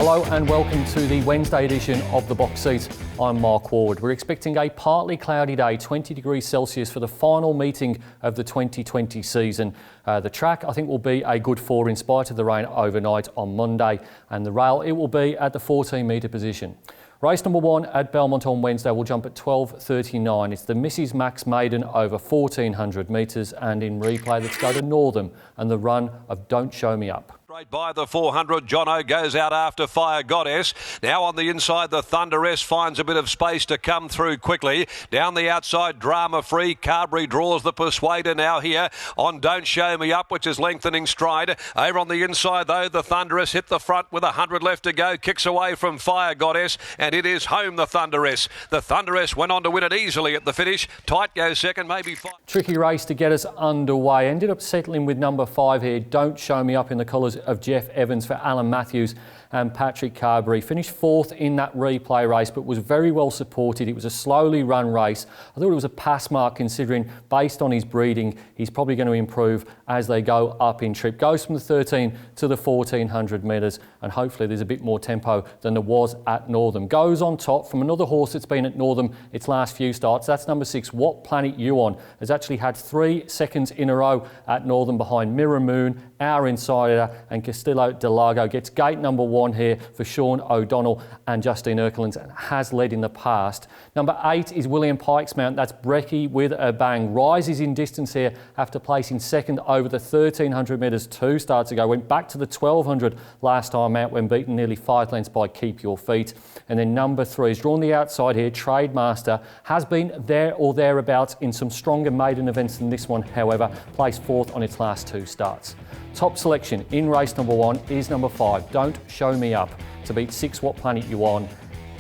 Hello and welcome to the Wednesday edition of The Box Seat. I'm Mark Ward. We're expecting a partly cloudy day, 20 degrees Celsius for the final meeting of the 2020 season. The track I think will be a good 4 in spite of the rain overnight on Monday, and the rail it will be at the 14 metre position. Race number 1 at Belmont on Wednesday will jump at 12:39. It's the Mrs Max Maiden over 1400 metres, and in replay let's go to Northam and the run of Don't Show Me Up. Straight by the 400, Jono goes out after Fire Goddess. Now on the inside, the Thunderess finds a bit of space to come through quickly. Down the outside, Drama Free. Carberry draws the Persuader now here on Don't Show Me Up, which is lengthening stride. Over on the inside, though, the Thunderess hit the front with 100 left to go. Kicks away from Fire Goddess, and it is home, the Thunderess. The Thunderess went on to win it easily at the finish. Tight goes second, maybe 5. Tricky race to get us underway. Ended up settling with number 5 here, Don't Show Me Up, in the colours of Jeff Evans for Alan Matthews and Patrick Carberry. Finished 4th in that replay race, but was very well supported. It was a slowly run race. I thought it was a pass mark, considering based on his breeding, he's probably going to improve as they go up in trip. Goes from the 13 to the 1400 metres, and hopefully there's a bit more tempo than there was at Northam. Goes on top from another horse that's been at Northam its last few starts. That's number 6, What Planet You On. Has actually had 3 seconds in a row at Northam behind Mirror Moon, Our Insider and Castillo de Lago. Gets gate number 1 here for Sean O'Donnell and Justine Erkelins, and has led in the past. Number 8 is William Pike's Mount. That's Brecky with a bang. Rises in distance here after placing second over the 1300 metres 2 starts ago. Went back to the 1200 last time out when beaten nearly 5 lengths by Keep Your Feet. And then number 3 is drawn the outside here, Trademaster. Has been there or thereabouts in some stronger maiden events than this one, however. Placed 4th on its last 2 starts. Top selection in race number 1 is number 5, Don't Show Me Up, to beat 6, What Planet You On,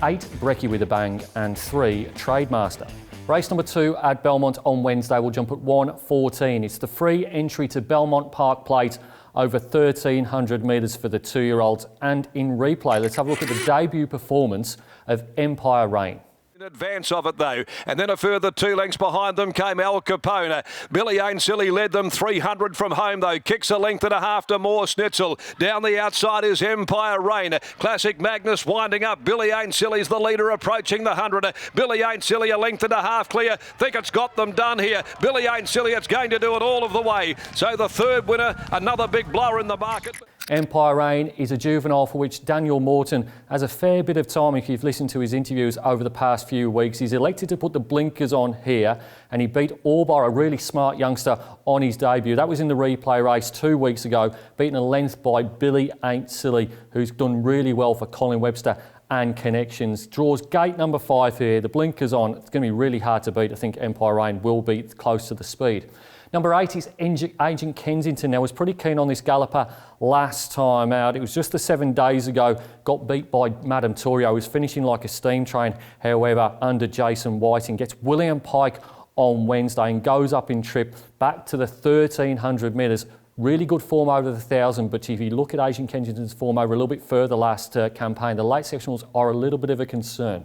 8, Brecky with a Bang and 3, Trademaster. Race number 2 at Belmont on Wednesday will jump at 1:14. It's the free entry to Belmont Park Plate over 1300 metres for the 2-year-olds. And in replay, let's have a look at the debut performance of Empire Reign. In advance of it, though, and then a further 2 lengths behind them came Al Capone. Billy Ainsilly led them 300 from home, though. Kicks a length and a half to Moore Schnitzel. Down the outside is Empire Reign. Classic Magnus winding up. Billy Ainsilly's the leader, approaching the 100. Billy Ainsilly a length and a half clear. Think it's got them done here. Billy Ainsilly, it's going to do it all of the way. So the third winner, another big blower in the market. Empire Reign is a juvenile for which Daniel Morton has a fair bit of time. If you've listened to his interviews over the past few weeks, he's elected to put the blinkers on here, and he beat Orbar, a really smart youngster, on his debut. That was in the replay race 2 weeks ago, beaten a length by Billy Ain't Silly, who's done really well for Colin Webster and Connections. Draws gate number 5 here, the blinkers on. It's going to be really hard to beat. I think Empire Reign will be close to the speed. Number 8 is Agent Kensington. Now, was pretty keen on this galloper last time out. It was just the 7 days ago, got beat by Madame Torio. He was finishing like a steam train, however, under Jason Whiting. Gets William Pike on Wednesday and goes up in trip back to the 1300 metres. Really good form over the 1000, but if you look at Agent Kensington's form over a little bit further last campaign, the late sectionals are a little bit of a concern.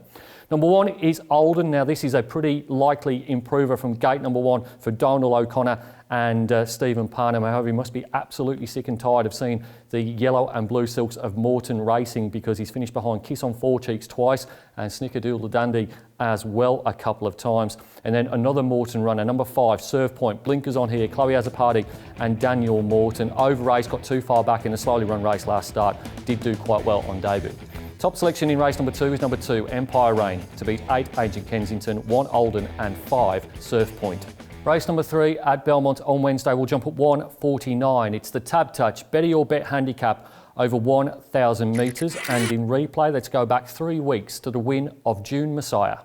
Number 1 is Olden. Now, this is a pretty likely improver from gate number 1 for Donald O'Connor and Stephen Parnham. However, he must be absolutely sick and tired of seeing the yellow and blue silks of Morton Racing, because he's finished behind Kiss on Four Cheeks twice and Snickerdoodle Dundee as well a couple of times. And then another Morton runner, number 5, Serve Point. Blinkers on here, Chloe Azzopardi and Daniel Morton. Over race, got too far back in a slowly run race last start. Did do quite well on debut. Top selection in race number 2 is number 2, Empire Reign, to beat 8, Agent Kensington, 1, Olden and 5, Surf Point. Race number 3 at Belmont on Wednesday will jump at 1:49. It's the Tab Touch Betty or Bet handicap over 1,000 metres, and in replay, let's go back 3 weeks to the win of June Messiah.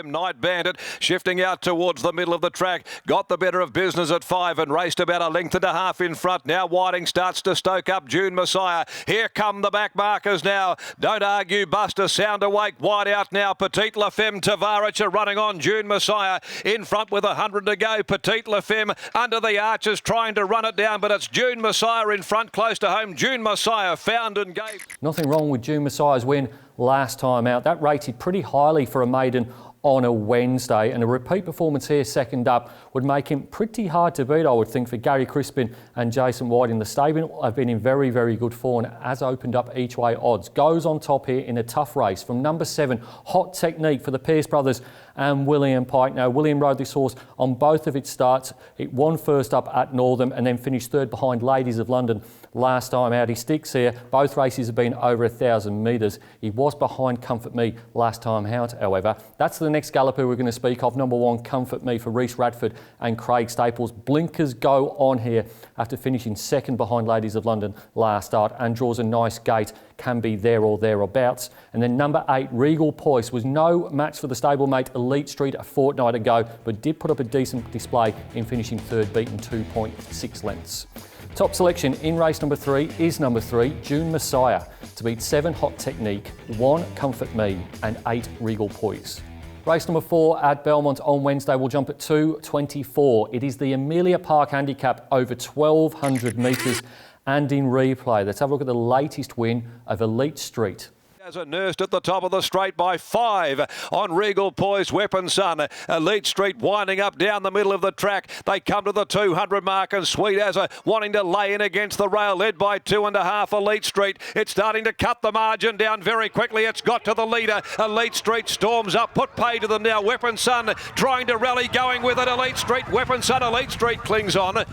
Night Bandit shifting out towards the middle of the track, got the better of business at 5 and raced about a length and a half in front. Now Whiting starts to stoke up June Messiah. Here come the back markers now. Don't argue, Buster, Sound Awake, wide out now. Petite La Femme, Tavares are running on June Messiah in front with 100 to go. Petite La Femme under the arches trying to run it down, but it's June Messiah in front close to home. June Messiah found and gave. Nothing wrong with June Messiah's win last time out. That rated pretty highly for a maiden on a Wednesday, and a repeat performance here second up would make him pretty hard to beat, I would think, for Gary Crispin and Jason White in the stable. Have been in very, very good form and has opened up each way odds. Goes on top here in a tough race from number 7, Hot Technique for the Pierce brothers and William Pike. Now, William rode this horse on both of its starts. It won first up at Northam and then finished third behind Ladies of London last time out. He sticks here. Both races have been over 1,000 metres. He was behind Comfort Me last time out, however. That's the next galloper we're going to speak of. Number 1, Comfort Me for Reese Radford and Craig Staples. Blinkers go on here after finishing second behind Ladies of London last start and draws a nice gate. Can be there or thereabouts. And then number 8, Regal POYSE, was no match for the stablemate Elite Street a fortnight ago, but did put up a decent display in finishing third, beaten 2.6 lengths. Top selection in race number 3 is number 3, DUNE Messiah, to beat 7, Hot Technique, 1, Comfort Me and 8, Regal POYSE. Race number 4 at Belmont on Wednesday will jump at 2:24. It is the Amelia Park handicap over 1,200 metres and in replay. Let's have a look at the latest win of Elite Street. As a nursed at the top of the straight by 5 on Regal POYSE, Weapon Sun. Elite Street winding up down the middle of the track. They come to the 200 mark and Sweet as a wanting to lay in against the rail, led by 2.5 Elite Street. It's starting to cut the margin down very quickly. It's got to the leader. Elite Street storms up, put pay to them now. Weapon Sun trying to rally, going with it. Elite Street, Weapon Sun, Elite Street clings on.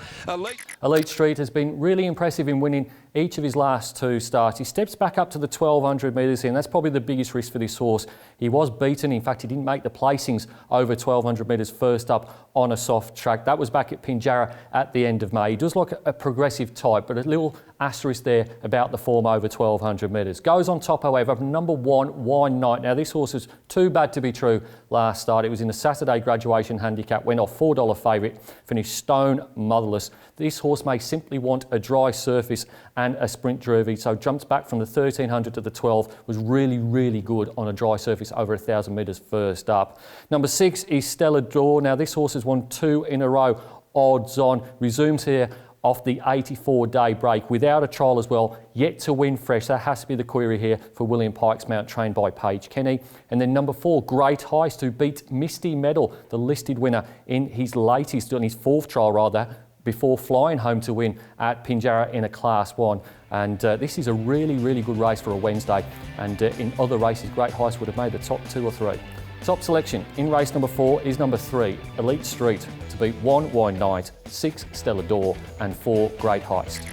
Elite Street has been really impressive in winning each of his last 2 starts. He steps back up to the 1,200 metres here, and that's probably the biggest risk for this horse. He was beaten. In fact, he didn't make the placings over 1,200 metres first up on a soft track. That was back at Pinjarra at the end of May. He does look a progressive type, but a little asterisk there about the form over 1,200 metres. Goes on top, however, of number 1, Wine Night. Now, this horse is too bad to be true last start. It was in the Saturday graduation handicap, went off $4 favourite, finished stone motherless. This horse may simply want a dry surface and a sprint derby, so jumps back from the 1,300 to the 12, was really, really good on a dry surface over 1,000 metres first up. Number 6 is Stella Door. Now, this horse has won 2 in a row, odds on. Resumes here off the 84-day break without a trial as well, yet to win fresh. That has to be the query here for William Pike's mount, trained by Paige Kenny. And then number 4, Great Heist, who beat Misty Medal, the listed winner in his latest, on his 4th trial rather, before flying home to win at Pinjarra in a Class 1. And this is a really, really good race for a Wednesday. And in other races, Great Heist would have made the top 2 or 3. Top selection in race number 4 is number 3, Elite Street, to beat 1, Wine Night, 6, Stella Door and 4, Great Heist.